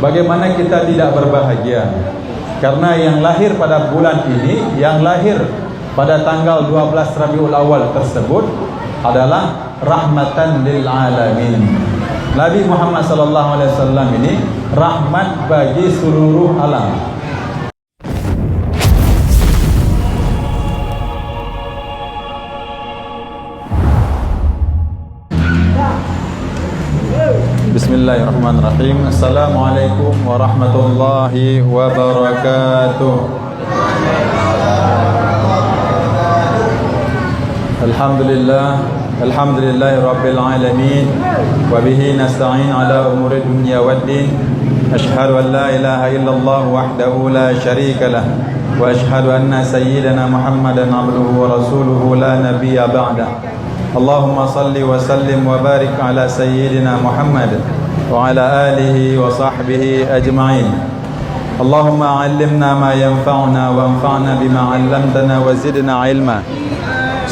bagaimana kita tidak berbahagia? Karena yang lahir pada bulan ini, yang lahir pada tanggal 12 Rabiul Awal tersebut adalah rahmatan lil alamin. Nabi Muhammad sallallahu alaihi wasallam ini rahmat bagi seluruh alam. Bismillahirrahmanirrahim. Assalamualaikum warahmatullahi wabarakatuh. Alhamdulillahi rabbil alamin, wa bihi nasta'in ala umuri dunya waddin. Ashhadu an la ilaha illallah wahdahu la syarika lah, wa ashhadu anna sayyidana Muhammadan abduhu wa rasuluhu la nabiyya ba'da. Allahumma salli wa sallim wa barik ala sayyidina Muhammad wa ala alihi wa sahbihi ajma'in. Allahumma 'allimna ma yanfa'una wa anfa'na bima 'allamtana wa zidna 'ilma.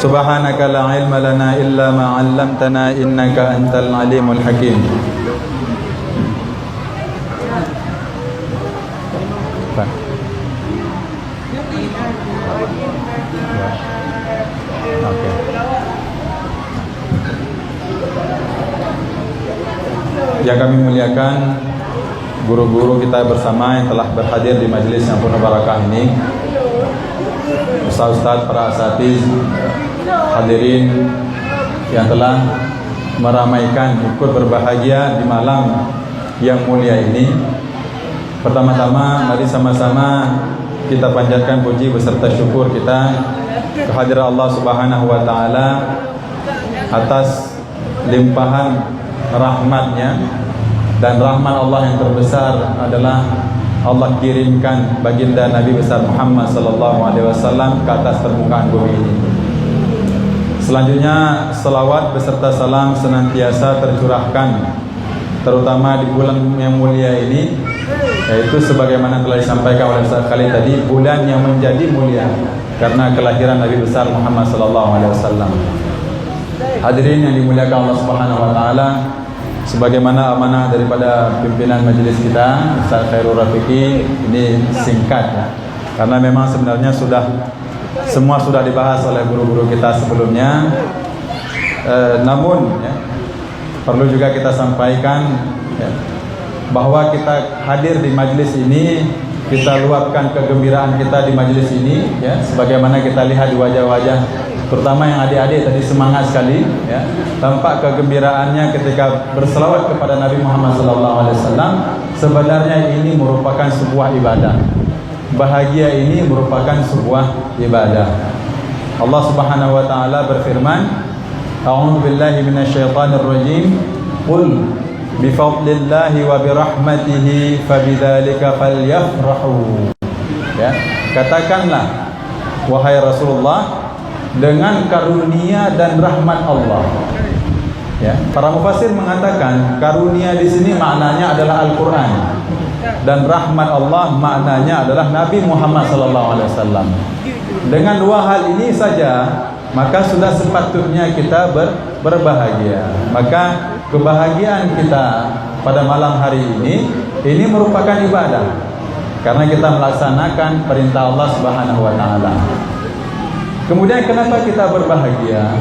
Subhanaka la 'ilma lana illa ma 'allamtana innaka antal 'alimul hakim. Yang kami muliakan guru-guru kita bersama yang telah berhadir di majelis yang penuh barakah ini, ustaz-ustaz, para asatiz, hadirin yang telah meramaikan ikut berbahagia di malam yang mulia ini. Pertama-tama mari sama-sama kita panjatkan puji beserta syukur kita kehadirat Allah Subhanahu wa taala atas limpahan rahmatnya, dan rahmat Allah yang terbesar adalah Allah kirimkan baginda Nabi besar Muhammad sallallahu alaihi wasallam ke atas permukaan bumi ini. Selanjutnya selawat beserta salam senantiasa tercurahkan terutama di bulan yang mulia ini, yaitu sebagaimana telah disampaikan oleh Ustaz Khalid tadi, bulan yang menjadi mulia karena kelahiran Nabi besar Muhammad sallallahu alaihi wasallam. Hadirin yang dimuliakan Allah Subhanahu wa taala, sebagaimana amanah daripada pimpinan majelis kita Ustaz Khairul Rafiqi, ini singkat ya, karena memang sebenarnya semua sudah dibahas oleh guru-guru kita sebelumnya. Namun ya, perlu juga kita sampaikan ya, bahwa kita hadir di majelis ini, kita luapkan kegembiraan kita di majelis ini ya, sebagaimana kita lihat di wajah-wajah terutama yang adik-adik tadi semangat sekali ya, tampak kegembiraannya ketika berselawat kepada Nabi Muhammad SAW. Sebenarnya ini merupakan sebuah ibadah. Bahagia ini merupakan sebuah ibadah. Allah Subhanahu wa taala berfirman, A'udzu billahi minasyaitonir rajim. Qul bi fadlillahi wa bi rahmatihi fabidzalika falyafrahu. Ya, katakanlah wahai Rasulullah, dengan karunia dan rahmat Allah. Ya, para mufasir mengatakan karunia di sini maknanya adalah Al-Qur'an, dan rahmat Allah maknanya adalah Nabi Muhammad SAW. Dengan dua hal ini saja maka sudah sepatutnya kita berbahagia. Maka kebahagiaan kita pada malam hari ini merupakan ibadah karena kita melaksanakan perintah Allah Subhanahu wa taala. Kemudian kenapa kita berbahagia?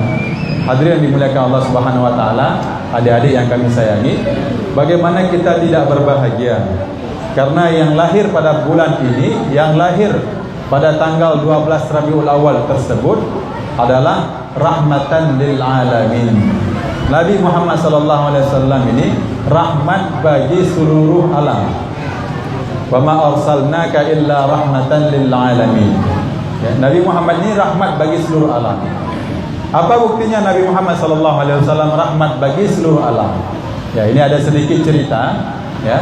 Hadirin yang dimuliakan Allah Subhanahu wa taala, adik-adik yang kami sayangi, bagaimana kita tidak berbahagia? Karena yang lahir pada bulan ini, yang lahir pada tanggal 12 Rabiul Awal tersebut adalah rahmatan lil alamin. Nabi Muhammad sallallahu alaihi wasallam ini rahmat bagi seluruh alam. Wa ma arsalnaka illa rahmatan lil alamin. Ya, Nabi Muhammad ini rahmat bagi seluruh alam. Apa buktinya Nabi Muhammad SAW rahmat bagi seluruh alam? Ya, ini ada sedikit cerita ya,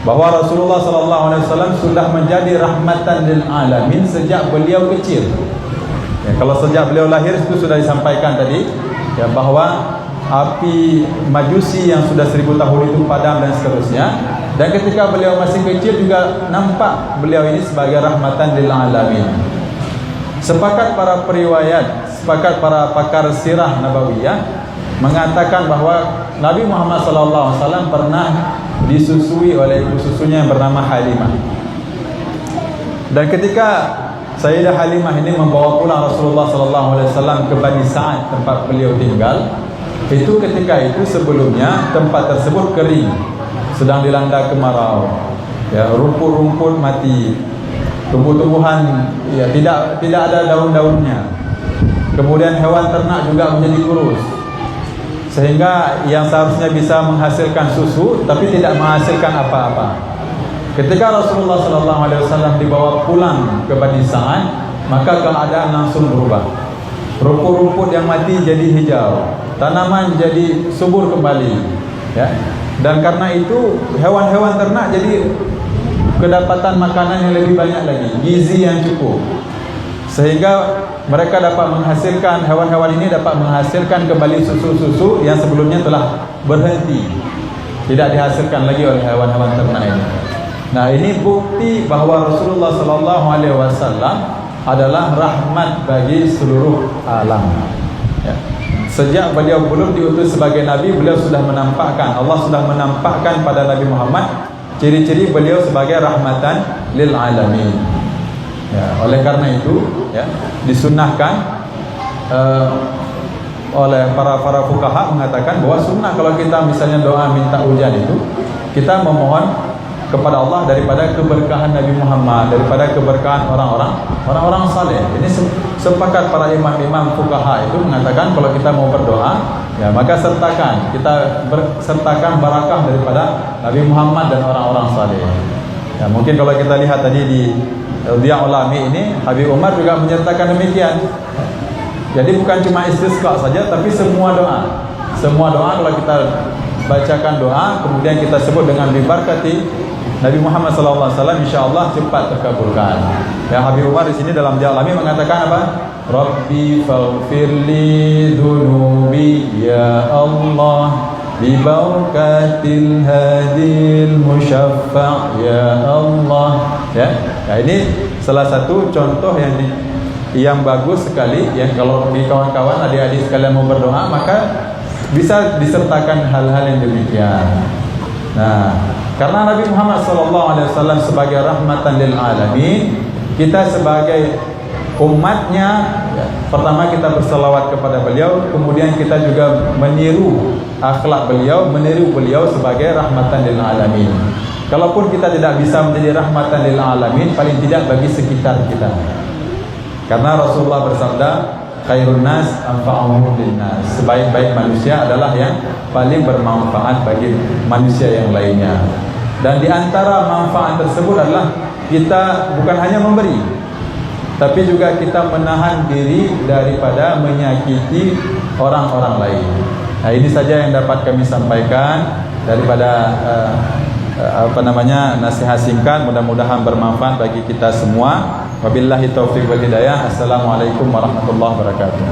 bahwa Rasulullah SAW sudah menjadi rahmatan lil alamin sejak beliau kecil. Ya, kalau sejak beliau lahir itu sudah disampaikan tadi ya, bahwa api majusi yang sudah 1000 tahun itu padam dan seterusnya. Dan ketika beliau masih kecil juga nampak beliau ini sebagai rahmatan lil alamin. Sepakat para periwayat, sepakat para pakar sirah nabawiyah mengatakan bahawa Nabi Muhammad SAW pernah disusui oleh ibu susunya yang bernama Halimah. Dan ketika Sayyidah Halimah ini membawa pulang Rasulullah SAW ke Bani Sa'ad, tempat beliau tinggal, itu ketika itu sebelumnya tempat tersebut kering, sedang dilanda kemarau, ya, rumput-rumput mati, tumbuh-tumbuhan ya tidak ada daun-daunnya. Kemudian hewan ternak juga menjadi kurus, sehingga yang seharusnya bisa menghasilkan susu tapi tidak menghasilkan apa-apa. Ketika Rasulullah SAW dibawa pulang ke Bani Sa'ad, maka keadaan langsung berubah. Rumput-rumput yang mati jadi hijau, tanaman jadi subur kembali, ya. Dan karena itu hewan-hewan ternak jadi kedapatan makanan yang lebih banyak lagi, gizi yang cukup, sehingga mereka dapat menghasilkan, hewan-hewan ini dapat menghasilkan kembali susu-susu yang sebelumnya telah berhenti, tidak dihasilkan lagi oleh hewan-hewan ternak ini. Nah, ini bukti bahawa Rasulullah SAW adalah rahmat bagi seluruh alam, ya. Sejak beliau belum diutus sebagai Nabi, beliau sudah menampakkan, Allah sudah menampakkan pada Nabi Muhammad ciri-ciri beliau sebagai rahmatan lil alamin, ya. Oleh karena itu, ya, disunnahkan oleh para fuqaha mengatakan bahawa sunnah kalau kita misalnya doa minta hujan itu, kita memohon kepada Allah daripada keberkahan Nabi Muhammad, daripada keberkahan orang-orang saleh. Ini sepakat para imam-imam fuqaha itu mengatakan kalau kita mau berdoa, ya, maka sertakan barakah daripada Nabi Muhammad dan orang-orang saleh. Ya, mungkin kalau kita lihat tadi di Diya Ulami ini, Habib Umar juga menyertakan demikian. Jadi bukan cuma istisqa saja, tapi semua doa. Semua doa kalau kita bacakan doa, kemudian kita sebut dengan bibarkati Nabi Muhammad SAW, insyaAllah cepat terkabulkan. Ya, Habib Umar di sini dalam Diya Ulami mengatakan apa? Rabbi faghfirli dhunubi ya Allah bibarakatil hadil musyaffa' ya Allah. Ya, nah ini salah satu contoh yang bagus sekali, ya. Kalau di kawan-kawan adik-adik sekalian mau berdoa, maka bisa disertakan hal-hal yang demikian. Nah, karena Nabi Muhammad SAW sebagai rahmatan lil alamin, kita sebagai umatnya, ya, pertama kita berselawat kepada beliau, kemudian kita juga meniru akhlak beliau, meniru beliau sebagai rahmatan lil alamin. Kalaupun kita tidak bisa menjadi rahmatan lil alamin, paling tidak bagi sekitar kita. Karena Rasulullah bersabda, khairun nas anfa'uhum linnas. Sebaik-baik manusia adalah yang paling bermanfaat bagi manusia yang lainnya. Dan di antara manfaat tersebut adalah kita bukan hanya memberi, tapi juga kita menahan diri daripada menyakiti orang-orang lain. Nah, ini saja yang dapat kami sampaikan daripada nasihat singkat, mudah-mudahan bermanfaat bagi kita semua. Wabillahi taufiq wal hidayah. Assalamualaikum warahmatullahi wabarakatuh.